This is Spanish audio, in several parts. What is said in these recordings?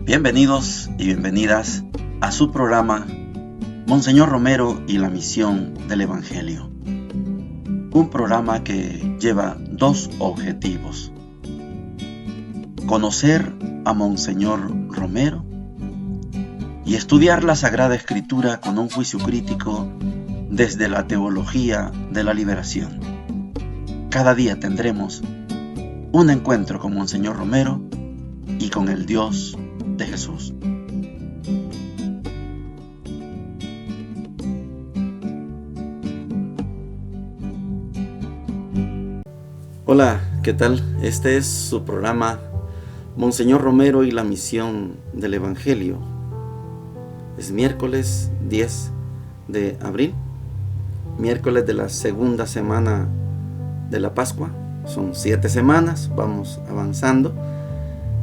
Bienvenidos y bienvenidas a su programa Monseñor Romero y la misión del Evangelio. Un programa que lleva dos objetivos: conocer a Monseñor Romero y estudiar la Sagrada Escritura con un juicio crítico desde la teología de la liberación. Cada día tendremos un encuentro con Monseñor Romero y con el Dios de Jesús. Hola, ¿qué tal? Este es su programa Monseñor Romero y la misión del Evangelio. Es miércoles 10 de abril, miércoles de la segunda semana de la Pascua. Son 7 semanas, vamos avanzando.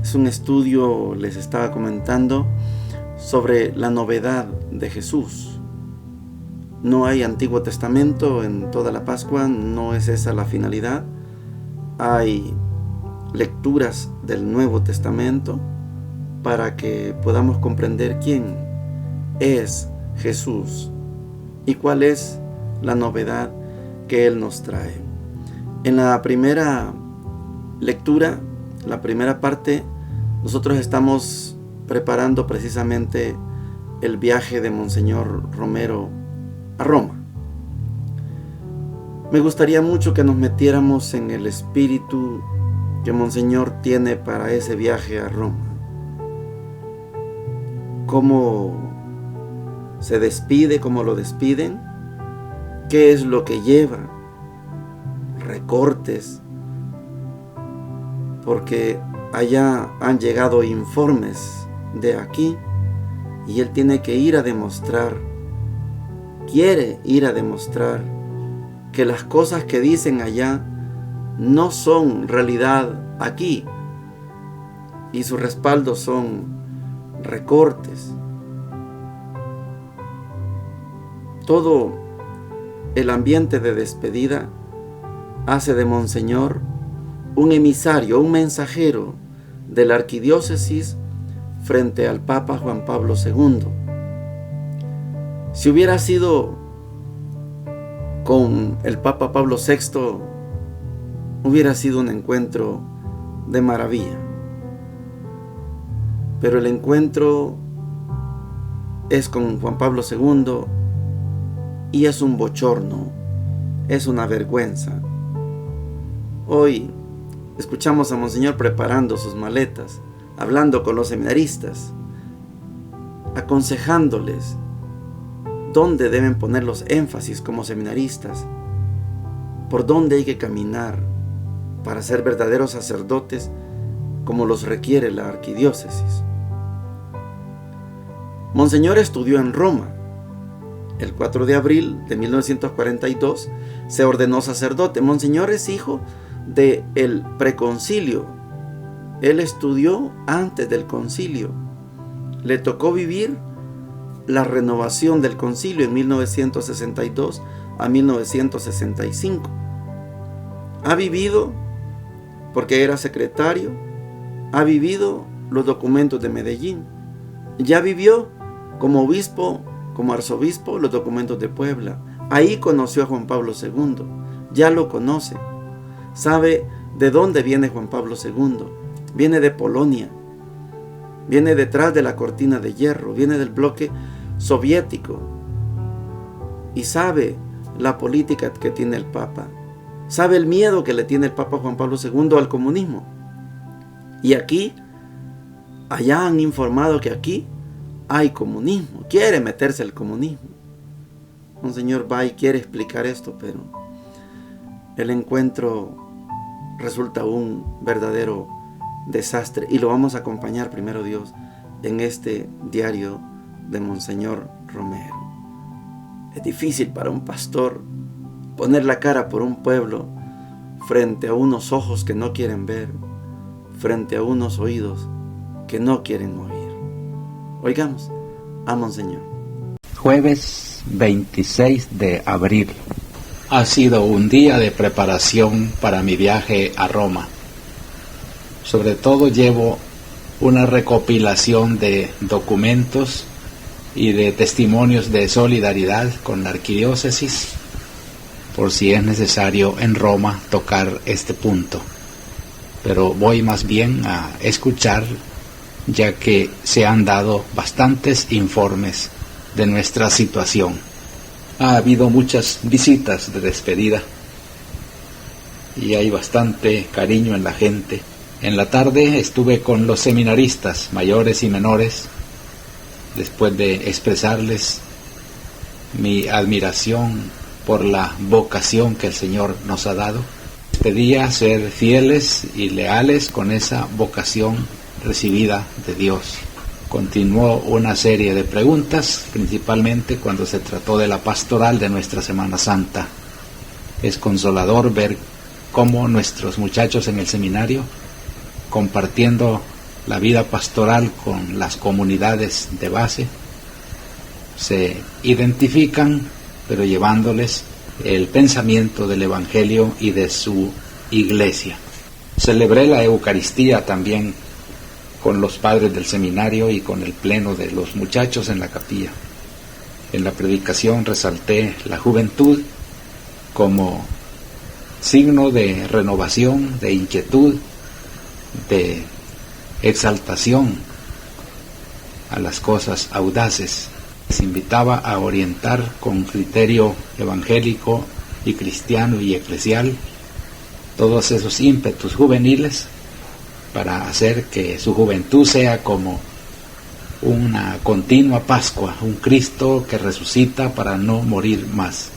Es un estudio, les estaba comentando, sobre la novedad de Jesús. No hay Antiguo Testamento en toda la Pascua, no es esa la finalidad. Hay lecturas del Nuevo Testamento para que podamos comprender quién es Jesús y cuál es la novedad que Él nos trae. En la primera lectura, la primera parte, nosotros estamos preparando precisamente el viaje de Monseñor Romero a Roma. Me gustaría mucho que nos metiéramos en el espíritu que Monseñor tiene para ese viaje a Roma. Cómo se despide, cómo lo despiden, qué es lo que lleva, recortes, porque allá han llegado informes de aquí y él tiene que ir a demostrar, quiere ir a demostrar que las cosas que dicen allá no son realidad aquí, y su respaldo son recortes. Todo el ambiente de despedida hace de Monseñor un emisario, un mensajero de la arquidiócesis frente al Papa Juan Pablo II. Si hubiera sido con el Papa Pablo VI, hubiera sido un encuentro de maravilla. Pero el encuentro es con Juan Pablo II y es un bochorno, es una vergüenza. Hoy escuchamos a Monseñor preparando sus maletas, hablando con los seminaristas, aconsejándoles dónde deben poner los énfasis como seminaristas, por dónde hay que caminar para ser verdaderos sacerdotes como los requiere la arquidiócesis. Monseñor estudió en Roma. El 4 de abril de 1942 se ordenó sacerdote. Monseñor es hijo del preconcilio. Él estudió antes del concilio. Le tocó vivir la renovación del concilio en 1962 a 1965. Ha vivido, porque era secretario, ha vivido los documentos de Medellín. Ya vivió como obispo, como arzobispo, los documentos de Puebla. Ahí conoció a Juan Pablo II. Ya lo conoce. Sabe de dónde viene Juan Pablo II. Viene de Polonia. Viene detrás de la cortina de hierro. Viene del bloque soviético. Y sabe la política que tiene el Papa. Sabe el miedo que le tiene el Papa Juan Pablo II al comunismo. Y aquí, allá han informado que aquí hay comunismo. Quiere meterse el comunismo. Monseñor va y quiere explicar esto, pero el encuentro resulta un verdadero desastre, y lo vamos a acompañar, primero Dios, en este diario de Monseñor Romero. Es difícil para un pastor poner la cara por un pueblo frente a unos ojos que no quieren ver, frente a unos oídos que no quieren oír. Oigamos a Monseñor. Jueves 26 de abril. Ha sido un día de preparación para mi viaje a Roma. Sobre todo llevo una recopilación de documentos y de testimonios de solidaridad con la arquidiócesis, por si es necesario en Roma tocar este punto. Pero voy más bien a escuchar, ya que se han dado bastantes informes de nuestra situación. Ha habido muchas visitas de despedida y hay bastante cariño en la gente. En la tarde estuve con los seminaristas mayores y menores, después de expresarles mi admiración por la vocación que el Señor nos ha dado. Pedía ser fieles y leales con esa vocación recibida de Dios. Continuó una serie de preguntas, principalmente cuando se trató de la pastoral de nuestra Semana Santa. Es consolador ver cómo nuestros muchachos en el seminario, compartiendo la vida pastoral con las comunidades de base, se identifican, pero llevándoles el pensamiento del Evangelio y de su iglesia. Celebré la Eucaristía también con los padres del seminario y con el pleno de los muchachos en la capilla. En la predicación resalté la juventud como signo de renovación, de inquietud, de exaltación a las cosas audaces. Les invitaba a orientar con criterio evangélico y cristiano y eclesial todos esos ímpetus juveniles para hacer que su juventud sea como una continua Pascua, un Cristo que resucita para no morir más.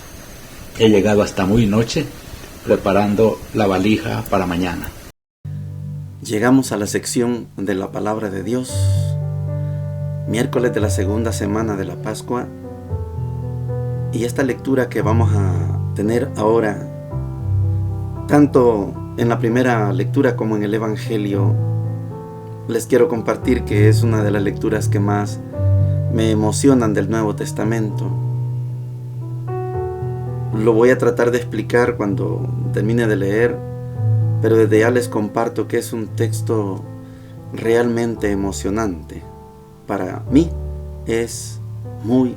He llegado hasta muy noche preparando la valija para mañana. Llegamos a la sección de la Palabra de Dios, miércoles de la segunda semana de la Pascua, y esta lectura que vamos a tener ahora, tanto en la primera lectura como en el Evangelio, les quiero compartir que es una de las lecturas que más me emocionan del Nuevo Testamento. Lo voy a tratar de explicar cuando termine de leer, pero desde ya les comparto que es un texto realmente emocionante. Para mí es muy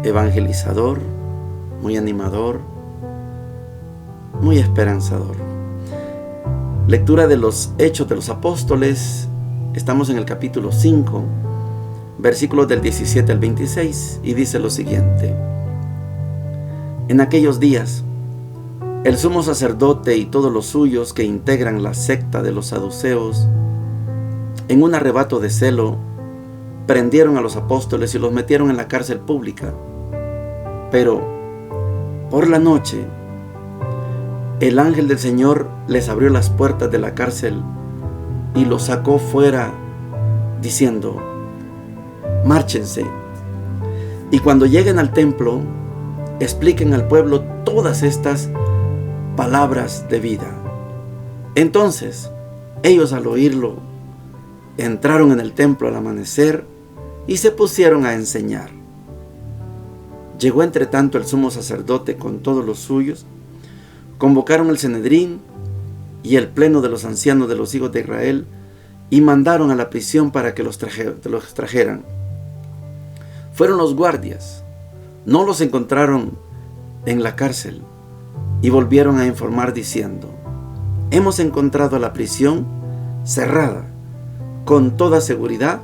evangelizador, muy animador, muy esperanzador. Lectura de los Hechos de los Apóstoles. Estamos en el capítulo 5, versículos del 17 al 26, y dice lo siguiente: En aquellos días, el sumo sacerdote y todos los suyos que integran la secta de los saduceos, en un arrebato de celo, prendieron a los apóstoles y los metieron en la cárcel pública. Pero por la noche, el ángel del Señor les abrió las puertas de la cárcel y los sacó fuera, diciendo: márchense, y cuando lleguen al templo, expliquen al pueblo todas estas palabras de vida. Entonces, ellos al oírlo, entraron en el templo al amanecer y se pusieron a enseñar. Llegó entre tanto el sumo sacerdote con todos los suyos, convocaron el Sanedrín y el pleno de los ancianos de los hijos de Israel y mandaron a la prisión para que los trajeran. Fueron los guardias, no los encontraron en la cárcel y volvieron a informar diciendo: hemos encontrado la prisión cerrada con toda seguridad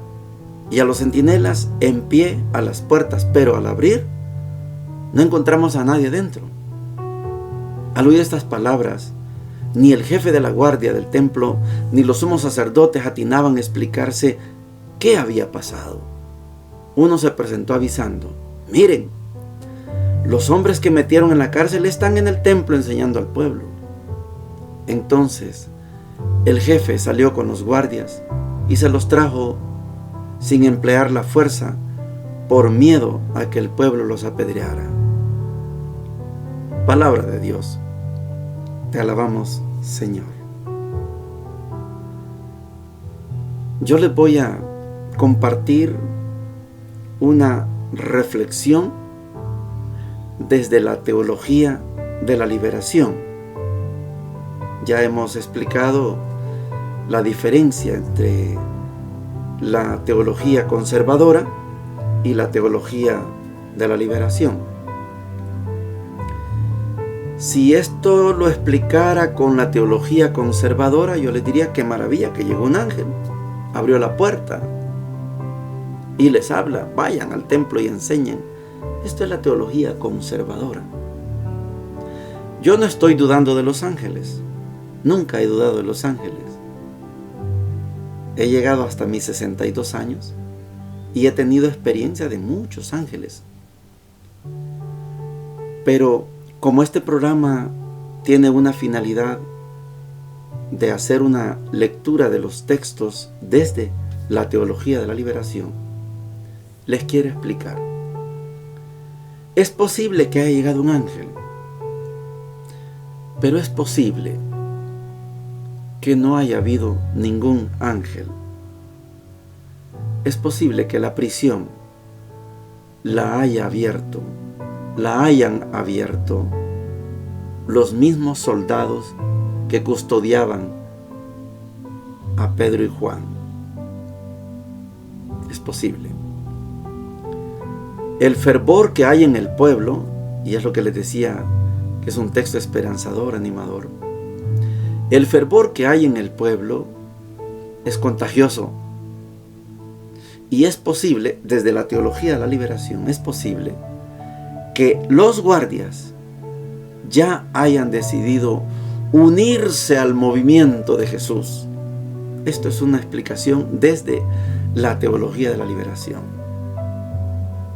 y a los centinelas en pie a las puertas, pero al abrir no encontramos a nadie dentro. Al oír estas palabras, ni el jefe de la guardia del templo ni los sumos sacerdotes atinaban a explicarse qué había pasado. Uno se presentó avisando: miren, los hombres que metieron en la cárcel están en el templo enseñando al pueblo. Entonces el jefe salió con los guardias y se los trajo sin emplear la fuerza, por miedo a que el pueblo los apedreara. Palabra de Dios. Te alabamos, Señor. Yo les voy a compartir una reflexión desde la teología de la liberación. Ya hemos explicado la diferencia entre la teología conservadora y la teología de la liberación. Si esto lo explicara con la teología conservadora, yo les diría qué maravilla que llegó un ángel, abrió la puerta y les habla, vayan al templo y enseñen. Esto es la teología conservadora. Yo no estoy dudando de los ángeles, nunca he dudado de los ángeles. He llegado hasta mis 62 años y he tenido experiencia de muchos ángeles. Pero como este programa tiene una finalidad de hacer una lectura de los textos desde la teología de la liberación, les quiero explicar. Es posible que haya llegado un ángel, pero es posible que no haya habido ningún ángel. Es posible que la prisión la hayan abierto los mismos soldados que custodiaban a Pedro y Juan. Es posible. El fervor que hay en el pueblo, y es lo que les decía, que es un texto esperanzador, animador. El fervor que hay en el pueblo es contagioso. Y es posible, desde la teología de la liberación, es posible que los guardias ya hayan decidido unirse al movimiento de Jesús. Esto es una explicación desde la teología de la liberación.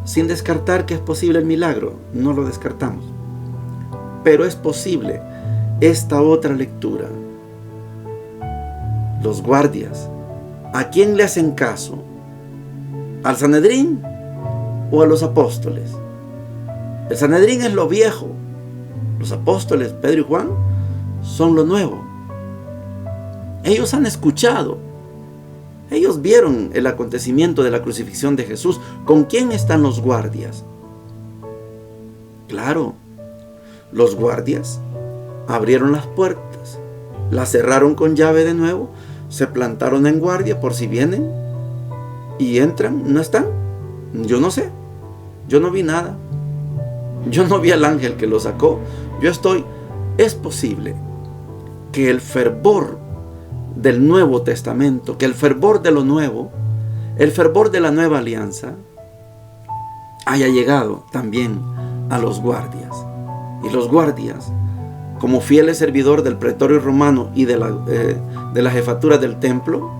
Sin descartar que es posible el milagro, no lo descartamos. Pero es posible esta otra lectura. Los guardias, ¿a quién le hacen caso? ¿Al Sanedrín o a los apóstoles? El Sanedrín es lo viejo. Los apóstoles, Pedro y Juan, son lo nuevo. Ellos han escuchado. Ellos vieron el acontecimiento de la crucifixión de Jesús. ¿Con quién están los guardias? Claro, los guardias abrieron las puertas, las cerraron con llave de nuevo, se plantaron en guardia por si vienen y entran. ¿No están? Yo no sé. Yo no vi nada. Yo no vi al ángel que lo sacó. Es posible que el fervor del Nuevo Testamento, que el fervor de lo nuevo, el fervor de la nueva alianza, haya llegado también a los guardias. Y los guardias, como fieles servidor del pretorio romano y de la jefatura del templo,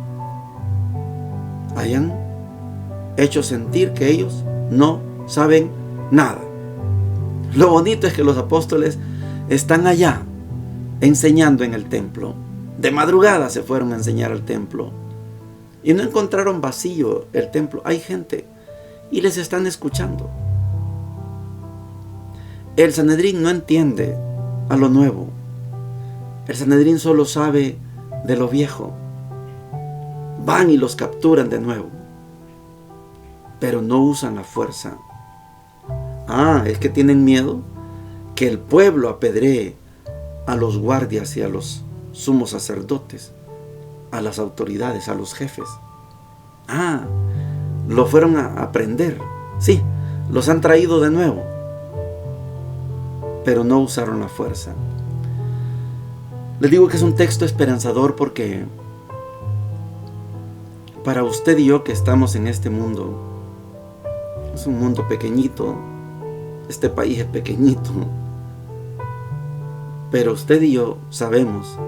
hayan hecho sentir que ellos no saben nada. Lo bonito es que los apóstoles están allá enseñando en el templo. De madrugada se fueron a enseñar al templo y no encontraron vacío el templo. Hay gente y les están escuchando. El Sanedrín no entiende a lo nuevo. El Sanedrín solo sabe de lo viejo. Van y los capturan de nuevo, pero no usan la fuerza. Es que tienen miedo que el pueblo apedree a los guardias y a los sumos sacerdotes, a las autoridades, a los jefes. Lo fueron a prender. Sí, los han traído de nuevo, pero no usaron la fuerza. Les digo que es un texto esperanzador porque para usted y yo que estamos en este mundo, es un mundo pequeñito, este país es pequeñito, pero usted y yo sabemos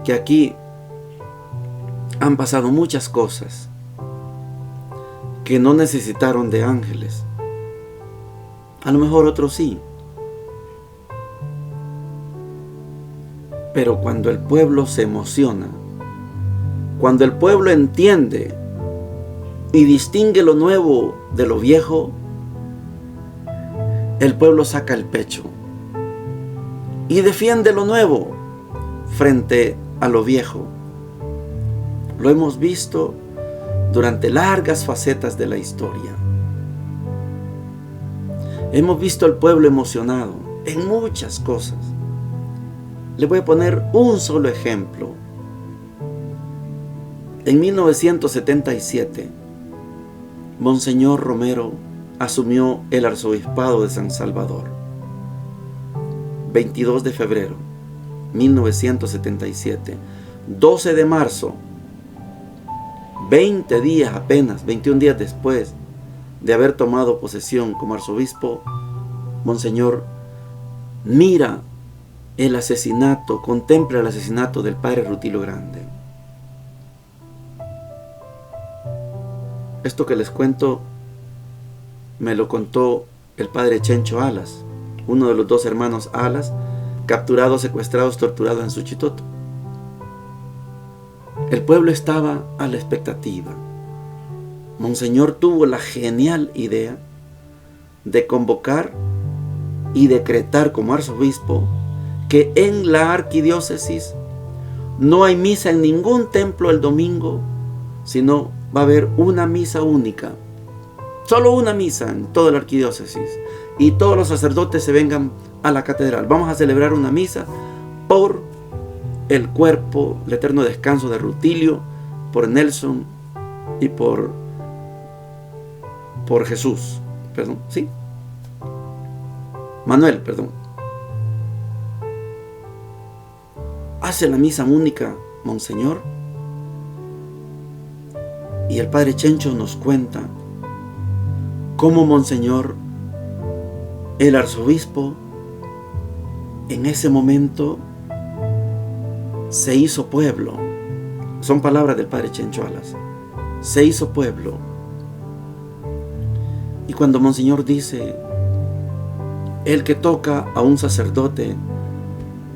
que aquí han pasado muchas cosas que no necesitaron de ángeles. A lo mejor otros sí. Pero cuando el pueblo se emociona, cuando el pueblo entiende y distingue lo nuevo de lo viejo, el pueblo saca el pecho y defiende lo nuevo frente a lo viejo. Lo hemos visto durante largas facetas de la historia. Hemos visto al pueblo emocionado en muchas cosas. Le voy a poner un solo ejemplo. En 1977, Monseñor Romero asumió el arzobispado de San Salvador. 22 de febrero, 1977. 12 de marzo, 20 días apenas, 21 días después de haber tomado posesión como arzobispo, Monseñor mira el asesinato, contempla el asesinato del padre Rutilio Grande. Esto que les cuento me lo contó el padre Chencho Alas, uno de los dos hermanos Alas, capturados, secuestrados, torturados en Suchitoto. El pueblo estaba a la expectativa. Monseñor tuvo la genial idea de convocar y decretar como arzobispo que en la arquidiócesis no hay misa en ningún templo el domingo, sino va a haber una misa única. Solo una misa en toda la arquidiócesis. Y todos los sacerdotes se vengan a la catedral. Vamos a celebrar una misa por el cuerpo, el eterno descanso de Rutilio, por Nelson y por Jesús. Perdón, ¿sí? Manuel, perdón. Hace la misa única, Monseñor. Y el padre Chencho nos cuenta cómo Monseñor, el arzobispo, en ese momento se hizo pueblo. Son palabras del padre Chencho Alas. Se hizo pueblo. Y cuando Monseñor dice, el que toca a un sacerdote,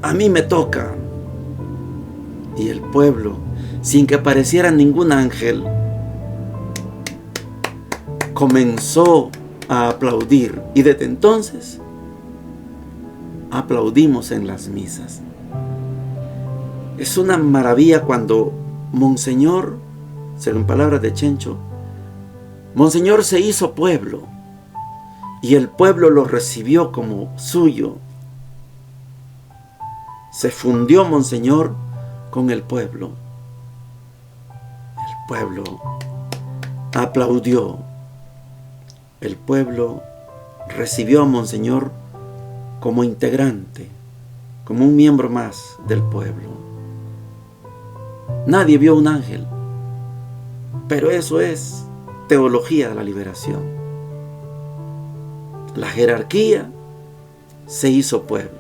a mí me toca. Y el pueblo, sin que apareciera ningún ángel, comenzó a aplaudir. Y desde entonces aplaudimos en las misas. Es una maravilla cuando Monseñor, según palabras de Chencho, Monseñor se hizo pueblo y el pueblo lo recibió como suyo. Se fundió Monseñor con el pueblo. El pueblo aplaudió. El pueblo recibió a Monseñor como integrante, como un miembro más del pueblo. Nadie vio un ángel, pero eso es teología de la liberación. La jerarquía se hizo pueblo.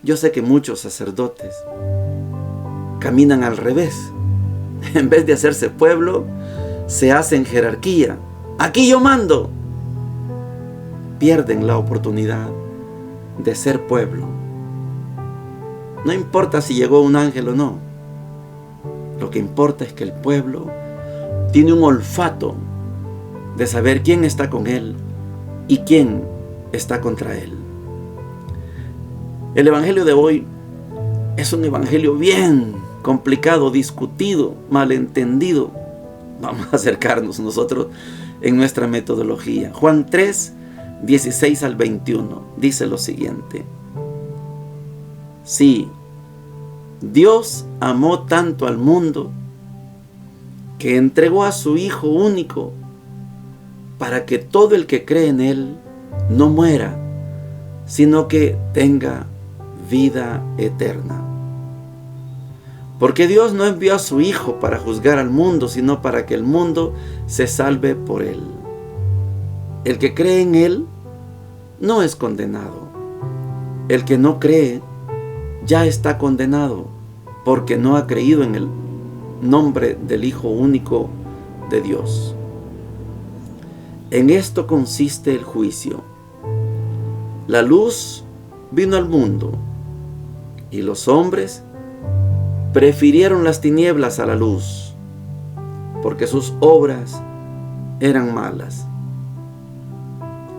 Yo sé que muchos sacerdotes caminan al revés. En vez de hacerse pueblo, se hacen jerarquía. Aquí yo mando. Pierden la oportunidad de ser pueblo. No importa si llegó un ángel o no. Lo que importa es que el pueblo tiene un olfato de saber quién está con él y quién está contra él. El evangelio de hoy es un evangelio bien complicado, discutido, malentendido. Vamos a acercarnos nosotros en nuestra metodología. Juan 3, 16 al 21 dice lo siguiente: sí, Dios amó tanto al mundo que entregó a su Hijo único para que todo el que cree en Él no muera, sino que tenga vida eterna. Porque Dios no envió a su Hijo para juzgar al mundo, sino para que el mundo se salve por Él. El que cree en Él no es condenado. El que no cree ya está condenado, porque no ha creído en el nombre del Hijo único de Dios. En esto consiste el juicio. La luz vino al mundo, y los hombres prefirieron las tinieblas a la luz, porque sus obras eran malas.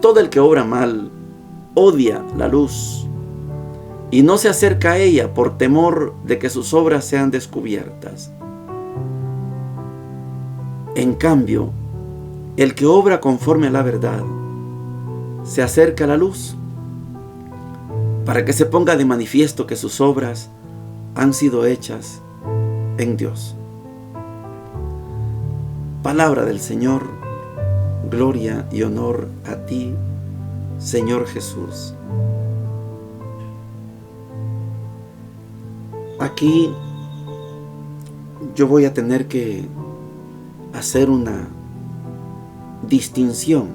Todo el que obra mal odia la luz y no se acerca a ella por temor de que sus obras sean descubiertas. En cambio, el que obra conforme a la verdad se acerca a la luz, para que se ponga de manifiesto que sus obras han sido hechas en Dios. Palabra del Señor, gloria y honor a ti, Señor Jesús. Aquí yo voy a tener que hacer una distinción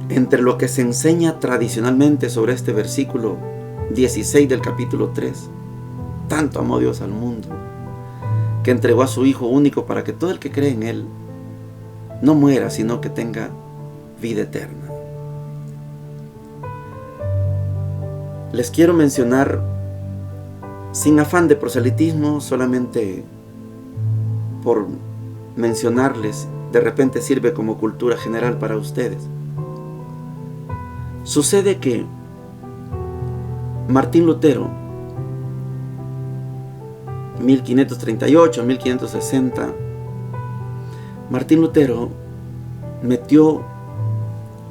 entre lo que se enseña tradicionalmente sobre este versículo 16 del capítulo 3. Tanto amó Dios al mundo, que entregó a su Hijo único para que todo el que cree en Él no muera, sino que tenga vida eterna. Les quiero mencionar, sin afán de proselitismo, solamente por mencionarles, de repente sirve como cultura general para ustedes. Sucede que Martín Lutero, 1538, 1560, Martín Lutero metió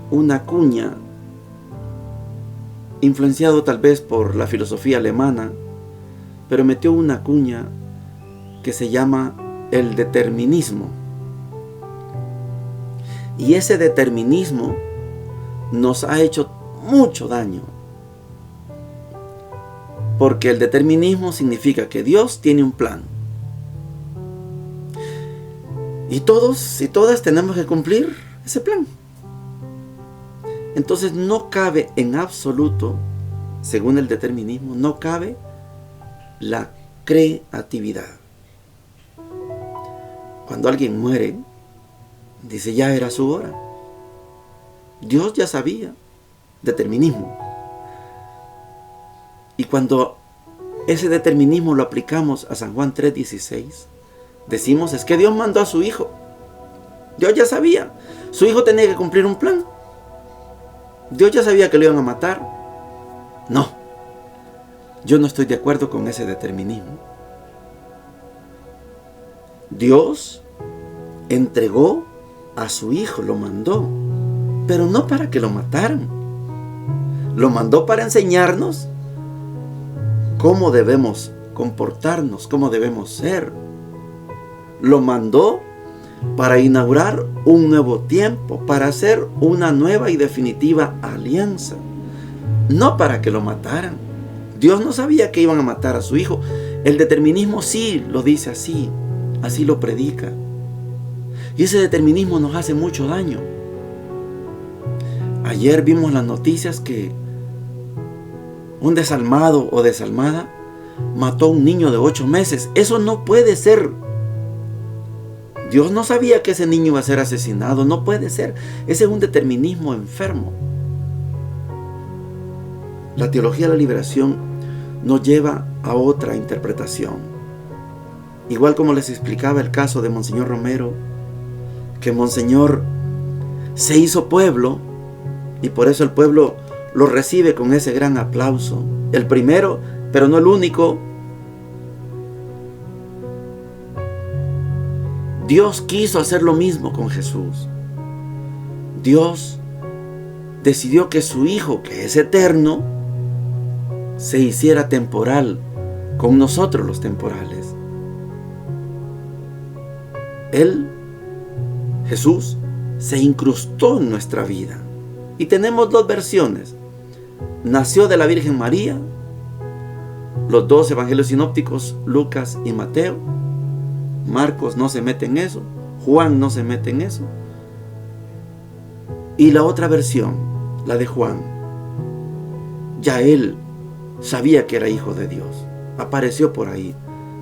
una cuña, influenciado tal vez por la filosofía alemana, pero metió una cuña que se llama el determinismo. Y ese determinismo nos ha hecho mucho daño, porque el determinismo significa que Dios tiene un plan y todos y todas tenemos que cumplir ese plan. Entonces no cabe en absoluto, según el determinismo, no cabe la creatividad. Cuando alguien muere, dice, ya era su hora. Dios ya sabía. Determinismo. Y cuando ese determinismo lo aplicamos a San Juan 3:16, decimos, es que Dios mandó a su Hijo. Dios ya sabía. Su Hijo tenía que cumplir un plan. Dios ya sabía que lo iban a matar. No. Yo no estoy de acuerdo con ese determinismo. Dios entregó a su Hijo, lo mandó, pero no para que lo mataran. Lo mandó para enseñarnos cómo debemos comportarnos, cómo debemos ser. Lo mandó para inaugurar un nuevo tiempo, para hacer una nueva y definitiva alianza, no para que lo mataran. Dios no sabía que iban a matar a su Hijo. El determinismo sí lo dice así, así lo predica. Y ese determinismo nos hace mucho daño. Ayer vimos las noticias que un desalmado o desalmada mató a un niño de 8 meses. Eso no puede ser. Dios no sabía que ese niño iba a ser asesinado. No puede ser. Ese es un determinismo enfermo. La teología de la liberación nos lleva a otra interpretación. Igual como les explicaba el caso de Monseñor Romero, que Monseñor se hizo pueblo y por eso el pueblo lo recibe con ese gran aplauso. El primero, pero no el único. Dios quiso hacer lo mismo con Jesús. Dios decidió que su Hijo, que es eterno, se hiciera temporal con nosotros los temporales. Él, Jesús, se incrustó en nuestra vida. Y tenemos dos versiones. Nació de la Virgen María, los dos evangelios sinópticos, Lucas y Mateo. Marcos no se mete en eso, Juan no se mete en eso. Y la otra versión, la de Juan, ya él sabía que era hijo de Dios. Apareció por ahí,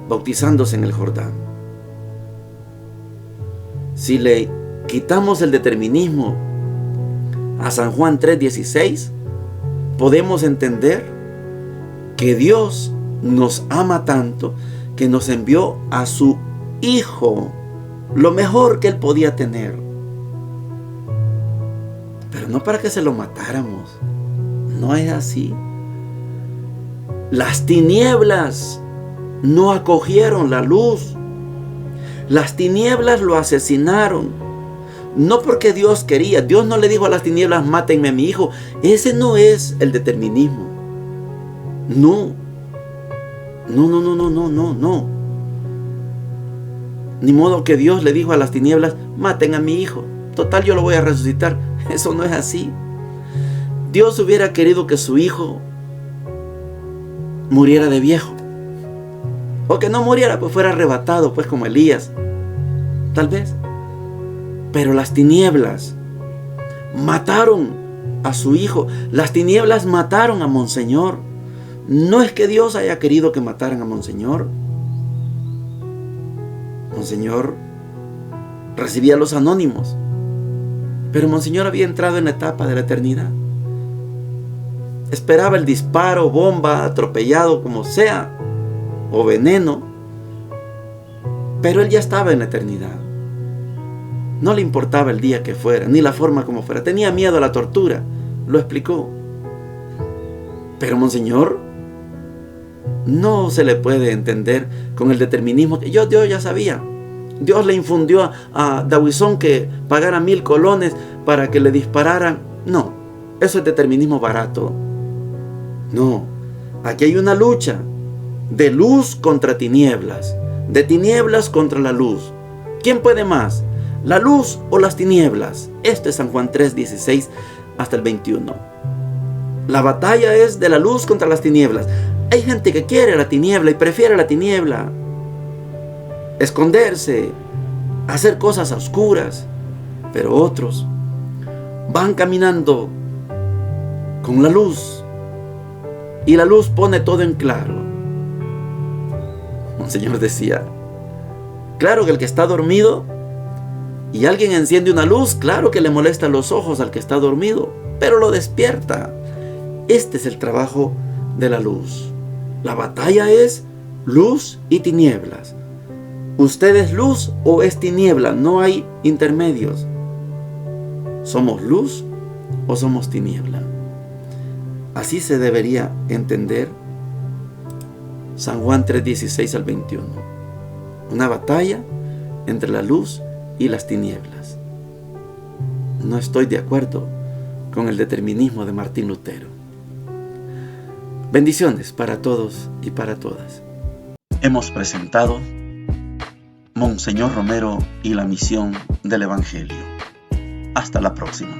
bautizándose en el Jordán. Si le quitamos el determinismo a San Juan 3:16, podemos entender que Dios nos ama tanto que nos envió a su Hijo, lo mejor que Él podía tener, pero no para que se lo matáramos. No es así. Las tinieblas no acogieron la luz. Las tinieblas lo asesinaron. No porque Dios quería. Dios no le dijo a las tinieblas, mátenme a mi hijo. Ese no es el determinismo. No. No. Ni modo que Dios le dijo a las tinieblas, maten a mi hijo, total yo lo voy a resucitar. Eso no es así. Dios hubiera querido que su hijo muriera de viejo, o que no muriera, pues fuera arrebatado, pues como Elías, tal vez. Pero las tinieblas mataron a su hijo. Las tinieblas mataron a Monseñor. No es que Dios haya querido que mataran a Monseñor. Monseñor recibía a los anónimos, pero Monseñor había entrado en la etapa de la eternidad. Esperaba el disparo, bomba, atropellado, como sea, o veneno, pero él ya estaba en la eternidad. No le importaba el día que fuera, ni la forma como fuera. Tenía miedo a la tortura, lo explicó. Pero Monseñor no se le puede entender con el determinismo que Dios ya sabía. Dios le infundió a Dawison que pagara 1000 colones para que le dispararan. No, eso es determinismo barato. No, aquí hay una lucha de luz contra tinieblas, de tinieblas contra la luz. ¿Quién puede más? ¿La luz o las tinieblas? Este es San Juan 3:16 hasta el 21. La batalla es de la luz contra las tinieblas. Hay gente que quiere la tiniebla y prefiere la tiniebla, esconderse, hacer cosas oscuras, pero otros van caminando con la luz y la luz pone todo en claro. Monseñor decía, claro que el que está dormido y alguien enciende una luz, claro que le molesta los ojos al que está dormido, pero lo despierta. Este es el trabajo de la luz. La batalla es luz y tinieblas. ¿Usted es luz o es tiniebla? No hay intermedios. ¿Somos luz o somos tiniebla? Así se debería entender San Juan 3:16 al 21. Una batalla entre la luz y las tinieblas. No estoy de acuerdo con el determinismo de Martín Lutero. Bendiciones para todos y para todas. Hemos presentado Monseñor Romero y la misión del Evangelio. Hasta la próxima.